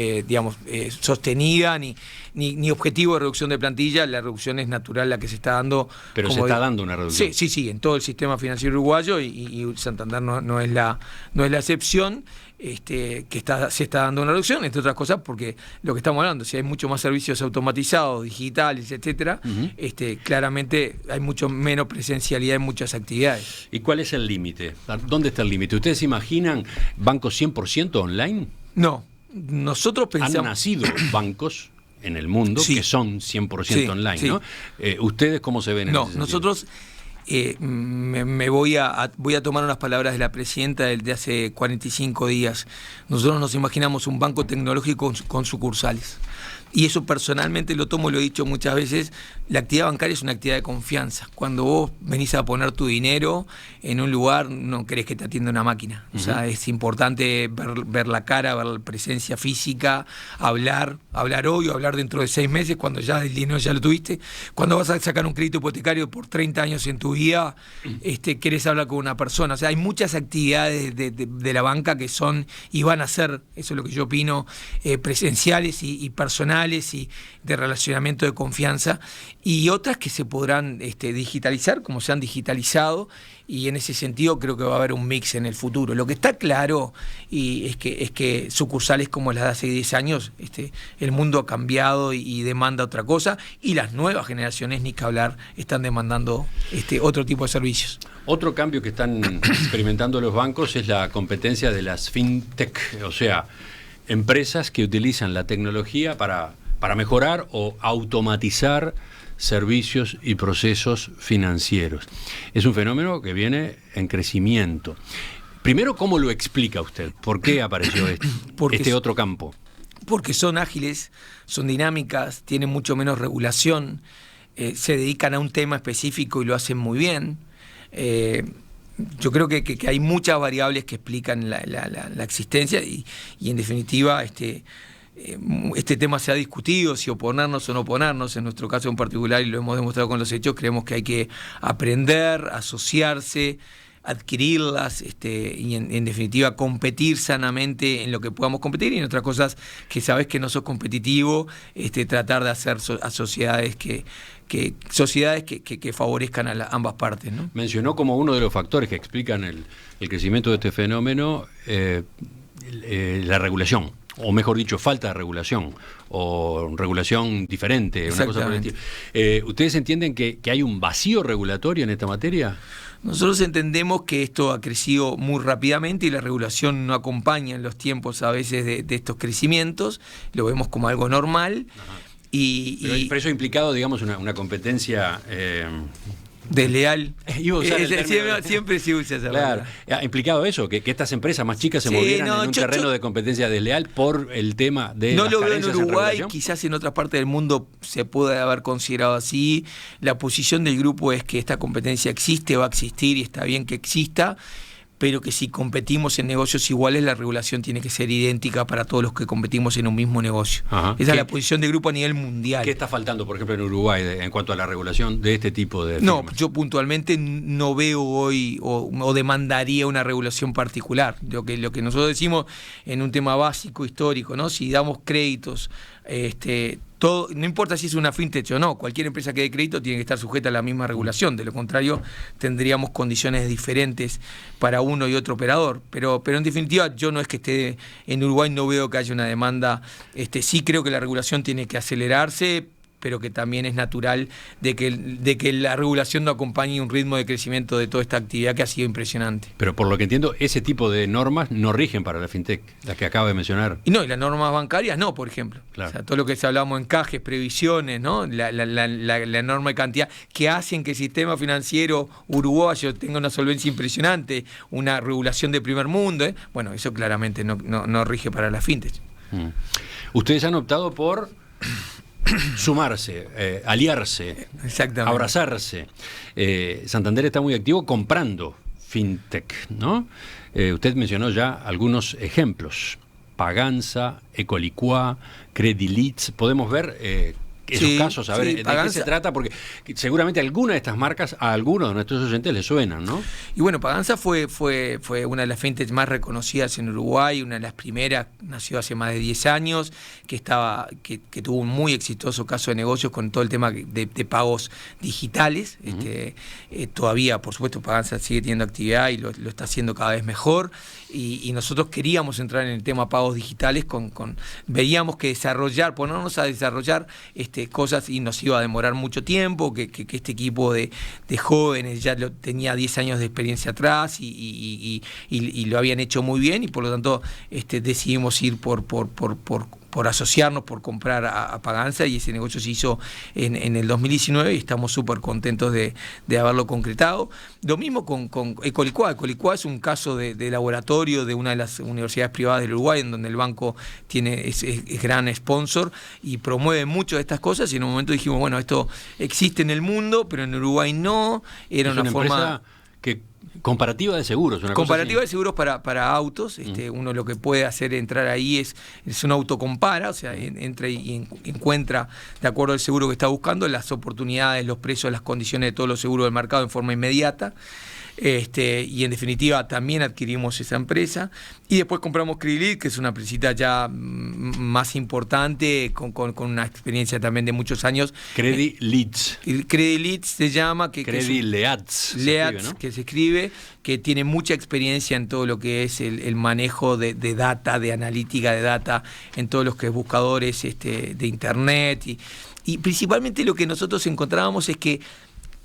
sostenida ni objetivo de reducción de plantilla. La reducción es natural, la que se está dando. Pero se está dando una reducción. Sí, en todo el sistema financiero uruguayo, y Santander no es la excepción. Se está dando una reducción, entre otras cosas porque lo que estamos hablando, si hay mucho más servicios automatizados, digitales, etcétera, claramente hay mucho menos presencialidad en muchas actividades. ¿Y cuál es el límite? ¿Dónde está el límite? ¿Ustedes imaginan bancos 100% online? No, nosotros pensamos... Han nacido bancos en el mundo que son 100% online, ¿no? ¿Ustedes cómo se ven en ese sentido? Nosotros... voy a tomar unas palabras de la presidenta de hace 45 días. Nosotros nos imaginamos un banco tecnológico con sucursales. Y eso personalmente lo tomo, lo he dicho muchas veces, la actividad bancaria es una actividad de confianza. Cuando vos venís a poner tu dinero en un lugar, no querés que te atienda una máquina. O sea, es importante ver la cara, ver la presencia física, hablar hoy o hablar dentro de 6 meses, cuando ya el dinero ya lo tuviste. Cuando vas a sacar un crédito hipotecario por 30 años en tu vida, querés hablar con una persona. O sea, hay muchas actividades de la banca que son y van a ser, eso es lo que yo opino, presenciales y personales y de relacionamiento de confianza, y otras que se podrán digitalizar como se han digitalizado, y en ese sentido creo que va a haber un mix en el futuro. Lo que está claro es que sucursales como las de hace 10 años, el mundo ha cambiado y demanda otra cosa, y las nuevas generaciones, ni que hablar, están demandando otro tipo de servicios. Otro cambio que están experimentando los bancos es la competencia de las fintech, o sea, empresas que utilizan la tecnología para mejorar o automatizar servicios y procesos financieros. Es un fenómeno que viene en crecimiento. Primero, ¿cómo lo explica usted? ¿Por qué apareció este otro campo? Porque son ágiles, son dinámicas, tienen mucho menos regulación, se dedican a un tema específico y lo hacen muy bien. Yo creo que hay muchas variables que explican la existencia y en definitiva este tema se ha discutido, si oponernos o no oponernos. En nuestro caso en particular, y lo hemos demostrado con los hechos, creemos que hay que aprender, asociarse, adquirirlas y en definitiva competir sanamente en lo que podamos competir, y en otras cosas que sabes que no sos competitivo, tratar de hacer sociedades que favorezcan a ambas partes, ¿no? Mencionó como uno de los factores que explican el crecimiento de este fenómeno la regulación, o mejor dicho, falta de regulación, o regulación diferente, una cosa por el estilo. ¿Ustedes entienden que hay un vacío regulatorio en esta materia? Nosotros entendemos que esto ha crecido muy rápidamente y la regulación no acompaña en los tiempos a veces de estos crecimientos, lo vemos como algo normal. Pero eso ha implicado, digamos, una competencia desleal. Siempre se usa esa palabra. ¿Ha implicado eso? Que estas empresas más chicas se movieran en un terreno de competencia desleal por el tema de las carencias en regulación? No lo veo en Uruguay, quizás en otras partes del mundo se puede haber considerado así. La posición del grupo es que esta competencia existe, va a existir y está bien que exista, pero que si competimos en negocios iguales, la regulación tiene que ser idéntica para todos los que competimos en un mismo negocio. Esa es la posición del grupo a nivel mundial. ¿Qué está faltando, por ejemplo, en Uruguay en cuanto a la regulación de este tipo de firmas? No, yo puntualmente no veo hoy o demandaría una regulación particular. Lo que nosotros decimos en un tema básico, histórico, ¿no? Si damos créditos todo, no importa si es una fintech o no, cualquier empresa que dé crédito tiene que estar sujeta a la misma regulación, de lo contrario tendríamos condiciones diferentes para uno y otro operador, pero en definitiva yo no es que esté en Uruguay, no veo que haya una demanda, sí creo que la regulación tiene que acelerarse, pero que también es natural de que la regulación no acompañe un ritmo de crecimiento de toda esta actividad que ha sido impresionante. Pero por lo que entiendo, ese tipo de normas no rigen para la fintech, las que acaba de mencionar. Y las normas bancarias no, por ejemplo. Claro. O sea, todo lo que hablamos encajes, previsiones, ¿no? La enorme cantidad que hacen que el sistema financiero uruguayo tenga una solvencia impresionante, una regulación de primer mundo, ¿eh? Bueno, eso claramente no rige para la fintech. Ustedes han optado por sumarse, aliarse, abrazarse. Santander está muy activo comprando fintech, ¿no? Usted mencionó ya algunos ejemplos: Paganza, Ecolicua, Credilits. Podemos ver esos casos, a ver, ¿de qué se trata? Porque seguramente alguna de estas marcas a algunos de nuestros oyentes les suenan, ¿no? Y bueno, Paganza fue una de las fintechs más reconocidas en Uruguay, una de las primeras, nació hace más de 10 años, que tuvo un muy exitoso caso de negocios con todo el tema de pagos digitales. Todavía, por supuesto, Paganza sigue teniendo actividad y lo está haciendo cada vez mejor. Y nosotros queríamos entrar en el tema pagos digitales, veíamos que ponernos a desarrollar cosas y nos iba a demorar mucho tiempo, que este equipo de jóvenes ya tenía 10 años de experiencia atrás y lo habían hecho muy bien, y por lo tanto decidimos ir por asociarnos, por comprar a Paganza, y ese negocio se hizo en el 2019 y estamos súper contentos de haberlo concretado. Lo mismo con Ecolicua. Ecolicua es un caso de laboratorio de una de las universidades privadas del Uruguay, en donde el banco es gran sponsor y promueve mucho de estas cosas, y en un momento dijimos, bueno, esto existe en el mundo, pero en Uruguay no. Era una forma comparativa de seguros. Comparativa de seguros para autos. Uno lo que puede hacer entrar ahí es un autocompara, o sea, entra y encuentra, de acuerdo al seguro que está buscando, las oportunidades, los precios, las condiciones de todos los seguros del mercado en forma inmediata. Y en definitiva también adquirimos esa empresa, y después compramos Credilit, que es una empresita ya más importante, con una experiencia también de muchos años. Credilits. Credilits se llama, Credilits, ¿no? Que se escribe, que tiene mucha experiencia en todo lo que es el manejo de data, de analítica de data, en todos los que es buscadores de internet, y principalmente lo que nosotros encontrábamos es que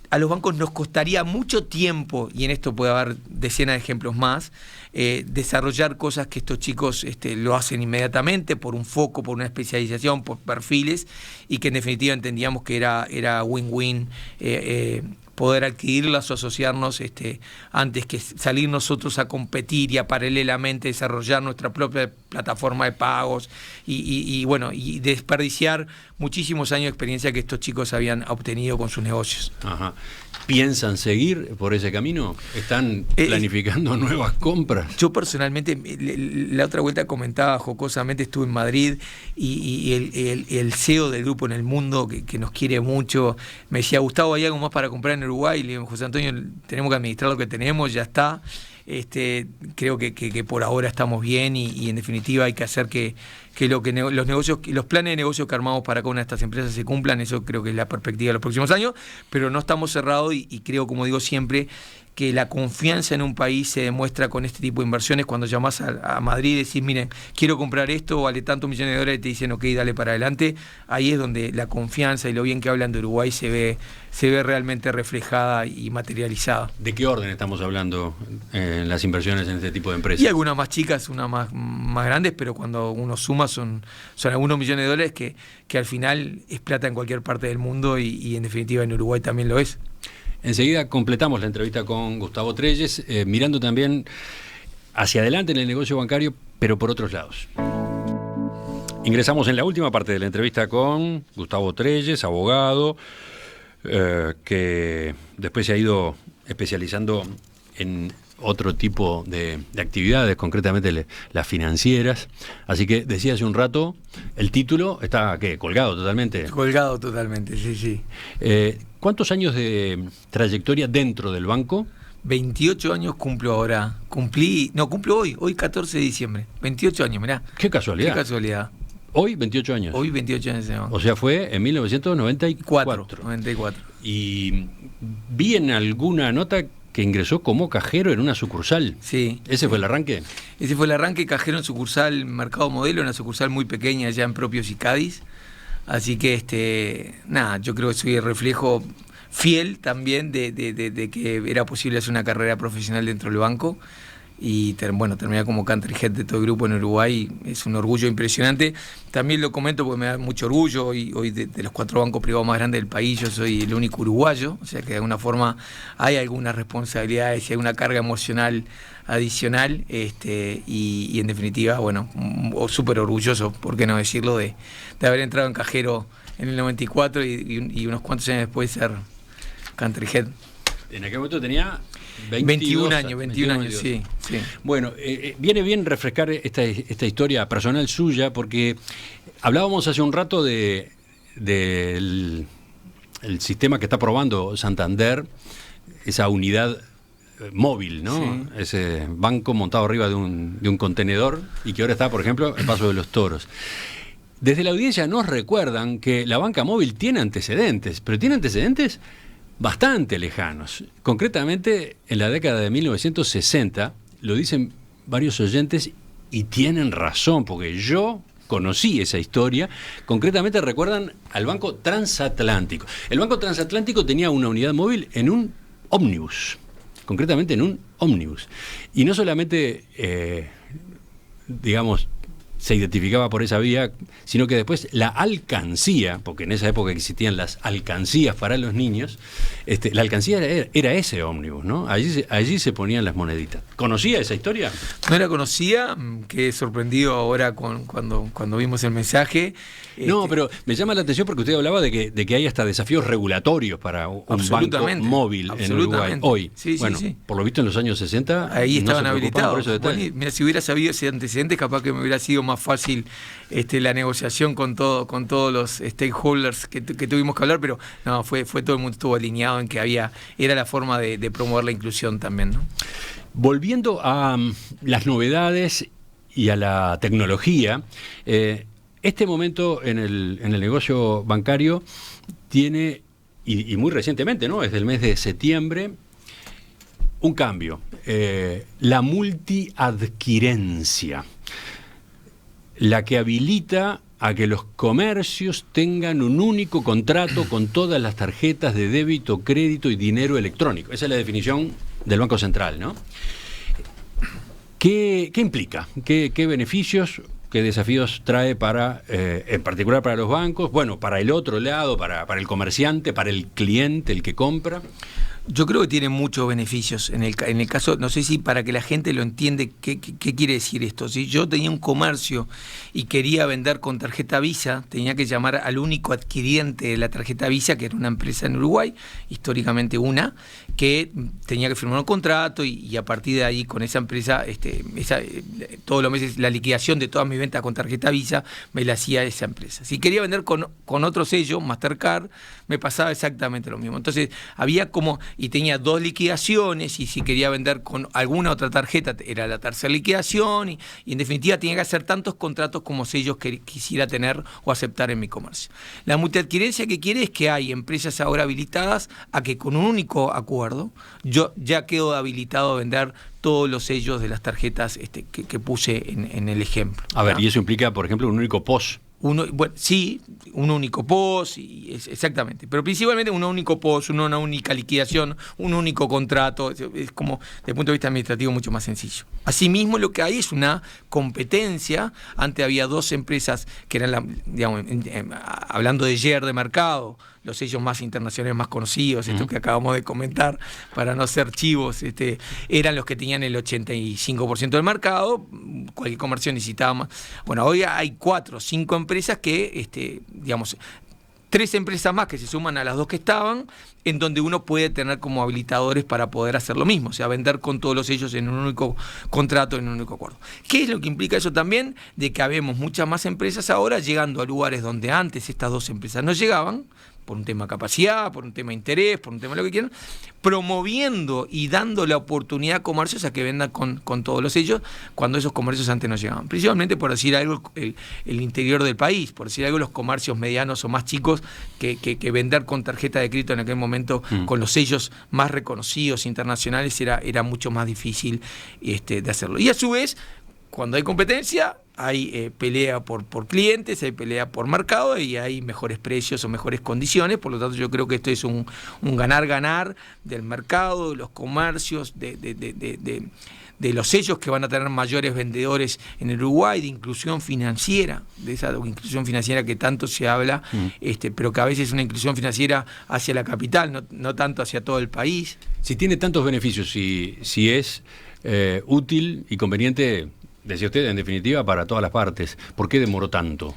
a los bancos nos costaría mucho tiempo, y en esto puede haber decenas de ejemplos más, desarrollar cosas que estos chicos lo hacen inmediatamente, por un foco, por una especialización, por perfiles, y que en definitiva entendíamos que era win-win poder adquirirlas o asociarnos antes que salir nosotros a competir y a paralelamente desarrollar nuestra propia plataforma de pagos y desperdiciar muchísimos años de experiencia que estos chicos habían obtenido con sus negocios. Ajá. ¿Piensan seguir por ese camino? ¿Están planificando nuevas compras? Yo personalmente, la otra vuelta comentaba jocosamente, estuve en Madrid y el CEO del grupo en el mundo, que nos quiere mucho, me decía, Gustavo, ¿hay algo más para comprar en Uruguay? Y le digo, José Antonio, tenemos que administrar lo que tenemos, ya está. Creo que por ahora estamos bien y en definitiva hay que hacer que los negocios, los planes de negocio que armamos para cada una de estas empresas se cumplan. Eso creo que es la perspectiva de los próximos años, pero no estamos cerrados y creo, como digo siempre, que la confianza en un país se demuestra con este tipo de inversiones. Cuando llamás a Madrid y decís, miren, quiero comprar esto, vale tantos millones de dólares, y te dicen, ok, dale para adelante. Ahí es donde la confianza y lo bien que hablan de Uruguay se ve realmente reflejada y materializada. ¿De qué orden estamos hablando en las inversiones en este tipo de empresas? Y algunas más chicas, unas más grandes, pero cuando uno suma son algunos millones de dólares que al final es plata en cualquier parte del mundo y en definitiva en Uruguay también lo es. Enseguida completamos la entrevista con Gustavo Trelles, mirando también hacia adelante en el negocio bancario, pero por otros lados. Ingresamos en la última parte de la entrevista con Gustavo Trelles, abogado, que después se ha ido especializando en otro tipo de actividades, concretamente las financieras. Así que decía hace un rato, el título está colgado totalmente. Colgado totalmente, sí. ¿Cuántos años de trayectoria dentro del banco? 28 años cumplo ahora. Cumplo hoy 14 de diciembre. 28 años, mirá. Qué casualidad. Qué casualidad. Hoy 28 años. Hoy 28 años ese banco. O sea, fue en 1994. 94. Y vi en alguna nota que ingresó como cajero en una sucursal. Sí. ¿Ese fue el arranque? Ese fue el arranque, cajero en sucursal Mercado Modelo, una sucursal muy pequeña allá en Propios y Cádiz. Así que, nada, yo creo que soy el reflejo fiel también de que era posible hacer una carrera profesional dentro del banco. Y terminar como country head de todo el grupo en Uruguay es un orgullo impresionante. También lo comento porque me da mucho orgullo. Y hoy de los 4 bancos privados más grandes del país, yo soy el único uruguayo. O sea que de alguna forma hay algunas responsabilidades y hay una carga emocional adicional. Y en definitiva, súper orgulloso, por qué no decirlo, de haber entrado en cajero en el 94 y unos cuantos años después ser country head. En aquel momento tenía 21 años, sí. Bueno, viene bien refrescar esta historia personal suya, porque hablábamos hace un rato del sistema que está probando Santander, esa unidad móvil, ¿no? Sí. Ese banco montado arriba de un contenedor y que ahora está, por ejemplo, en Paso de los Toros. Desde la audiencia nos recuerdan que la banca móvil tiene antecedentes, pero tiene antecedentes bastante lejanos. Concretamente, en la década de 1960, lo dicen varios oyentes y tienen razón, porque yo conocí esa historia. Concretamente recuerdan al Banco Transatlántico. El Banco Transatlántico tenía una unidad móvil en un ómnibus, concretamente en un ómnibus. Y no solamente, se identificaba por esa vía, sino que después la alcancía, porque en esa época existían las alcancías para los niños, la alcancía era ese ómnibus, ¿no? Allí se ponían las moneditas. ¿Conocía esa historia? No la conocía, quedé sorprendido ahora cuando vimos el mensaje. No, pero me llama la atención porque usted hablaba de que hay hasta desafíos regulatorios para un banco móvil en Uruguay hoy. Sí, sí. Por lo visto en los años 60 ahí estaban habilitados. Mira, si hubiera sabido ese antecedente, capaz que me hubiera sido más fácil la negociación con todos los stakeholders que tuvimos que hablar, pero no, fue todo el mundo estuvo alineado en que era la forma de promover la inclusión también, ¿no? Volviendo a las novedades y a la tecnología, este momento en el negocio bancario tiene, y muy recientemente, ¿no? Desde el mes de septiembre, un cambio. La multiadquirencia, la que habilita a que los comercios tengan un único contrato con todas las tarjetas de débito, crédito y dinero electrónico. Esa es la definición del Banco Central, ¿no? ¿Qué implica? ¿Qué beneficios, qué desafíos trae en particular para los bancos? Bueno, para el otro lado, para el comerciante, para el cliente, el que compra. Yo creo que tiene muchos beneficios. En el caso, no sé si para que la gente lo entiende, ¿qué quiere decir esto? Si yo tenía un comercio y quería vender con tarjeta Visa, tenía que llamar al único adquiriente de la tarjeta Visa, que era una empresa en Uruguay, históricamente que tenía que firmar un contrato y a partir de ahí con esa empresa, todos los meses la liquidación de todas mis ventas con tarjeta Visa me la hacía esa empresa. Si quería vender con otro sello, Mastercard, me pasaba exactamente lo mismo. Entonces había y tenía 2 liquidaciones, y si quería vender con alguna otra tarjeta era la tercera liquidación, y en definitiva tenía que hacer tantos contratos como sellos que quisiera tener o aceptar en mi comercio. La multiadquirencia que quiere es que hay empresas ahora habilitadas a que con un único acuerdo yo ya quedo habilitado a vender todos los sellos de las tarjetas que puse en el ejemplo. A ver, ¿y eso implica, por ejemplo, un único POS? Sí, un único POS, exactamente, pero principalmente un único POS, una única liquidación, un único contrato. Es como, desde el punto de vista administrativo, mucho más sencillo. Asimismo, lo que hay es una competencia. Antes había 2 empresas que eran, hablando de share de mercado, los sellos más internacionales más conocidos, estos que acabamos de comentar, para no ser chivos, eran los que tenían el 85% del mercado. Cualquier comercio necesitaba más. Bueno, hoy hay 4 o 5 empresas que, 3 empresas más que se suman a las 2 que estaban, en donde uno puede tener como habilitadores para poder hacer lo mismo, o sea, vender con todos los sellos en un único contrato, en un único acuerdo. ¿Qué es lo que implica eso también? De que habemos muchas más empresas ahora llegando a lugares donde antes estas 2 empresas no llegaban, por un tema de capacidad, por un tema de interés, por un tema de lo que quieran, promoviendo y dando la oportunidad a comercios a que vendan con todos los sellos, cuando esos comercios antes no llegaban. Principalmente, por decir algo, el interior del país, por decir algo, los comercios medianos o más chicos, que vender con tarjeta de crédito en aquel momento, con los sellos más reconocidos internacionales, era mucho más difícil de hacerlo. Y a su vez, cuando hay competencia, hay pelea por clientes, hay pelea por mercado y hay mejores precios o mejores condiciones. Por lo tanto, yo creo que esto es un ganar-ganar del mercado, de los comercios, de los sellos que van a tener mayores vendedores en el Uruguay, de inclusión financiera, de esa inclusión financiera que tanto se habla, pero que a veces es una inclusión financiera hacia la capital, no tanto hacia todo el país. Si tiene tantos beneficios, si es útil y conveniente, decía usted, en definitiva, para todas las partes, ¿por qué demoró tanto?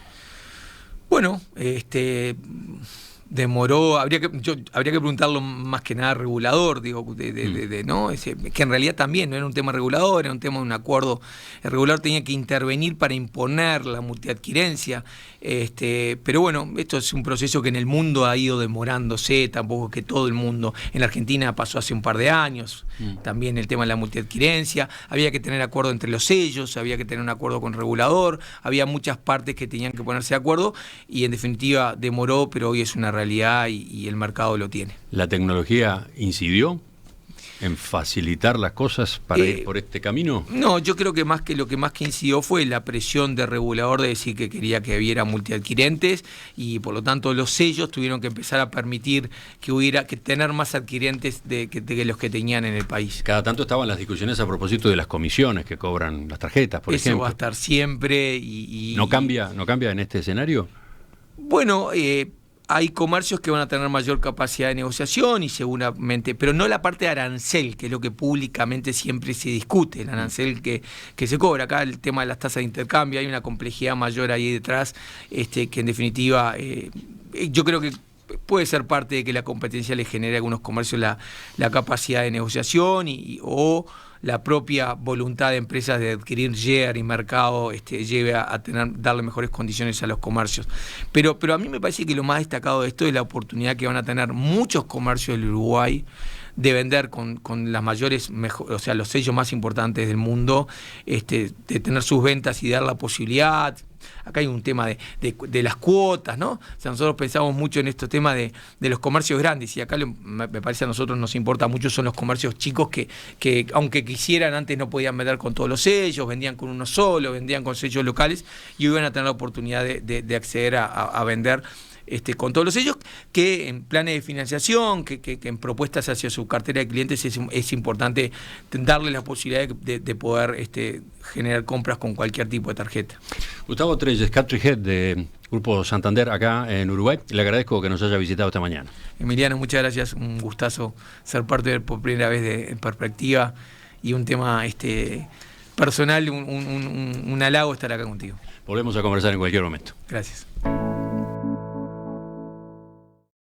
Bueno, demoró, habría que preguntarlo más que nada al regulador, digo, ¿no? Que en realidad también no era un tema regulador, era un tema de un acuerdo. El regulador tenía que intervenir para imponer la multiadquirencia, pero bueno, esto es un proceso que en el mundo ha ido demorándose, tampoco que todo el mundo. En la Argentina pasó hace un par de años, también el tema de la multiadquirencia, había que tener acuerdo entre los sellos, había que tener un acuerdo con el regulador, había muchas partes que tenían que ponerse de acuerdo y en definitiva demoró, pero hoy es una realidad y el mercado lo tiene. ¿La tecnología incidió en facilitar las cosas para ir por este camino? No, yo creo que lo que más incidió fue la presión del regulador de decir que quería que hubiera multiadquirentes y por lo tanto los sellos tuvieron que empezar a permitir que tener más adquirentes de los que tenían en el país. Cada tanto estaban las discusiones a propósito de las comisiones que cobran las tarjetas, por ejemplo. Eso va a estar siempre ¿No cambia en este escenario? Bueno, hay comercios que van a tener mayor capacidad de negociación y seguramente, pero no la parte de arancel, que es lo que públicamente siempre se discute, el arancel que se cobra. Acá el tema de las tasas de intercambio, hay una complejidad mayor ahí detrás, que en definitiva yo creo que puede ser parte de que la competencia le genere a algunos comercios la capacidad de negociación o la propia voluntad de empresas de adquirir share y mercado lleve a darle mejores condiciones a los comercios. Pero a mí me parece que lo más destacado de esto es la oportunidad que van a tener muchos comercios del Uruguay de vender con las mayores, o sea, los sellos más importantes del mundo, de tener sus ventas y dar la posibilidad. Acá hay un tema de las cuotas, ¿no? O sea, nosotros pensamos mucho en estos temas de los comercios grandes y acá me parece a nosotros nos importa mucho son los comercios chicos que aunque quisieran antes no podían vender con todos los sellos, vendían con uno solo, vendían con sellos locales y hoy van a tener la oportunidad de acceder a vender con todos los sellos, que en planes de financiación, que en propuestas hacia su cartera de clientes es importante darle la posibilidad de poder generar compras con cualquier tipo de tarjeta. Gustavo Trelles, Country Head de Grupo Santander acá en Uruguay, le agradezco que nos haya visitado esta mañana. Emiliano, muchas gracias, un gustazo ser parte por primera vez de Perspectiva y un tema personal, un halago estar acá contigo. Volvemos a conversar en cualquier momento. Gracias.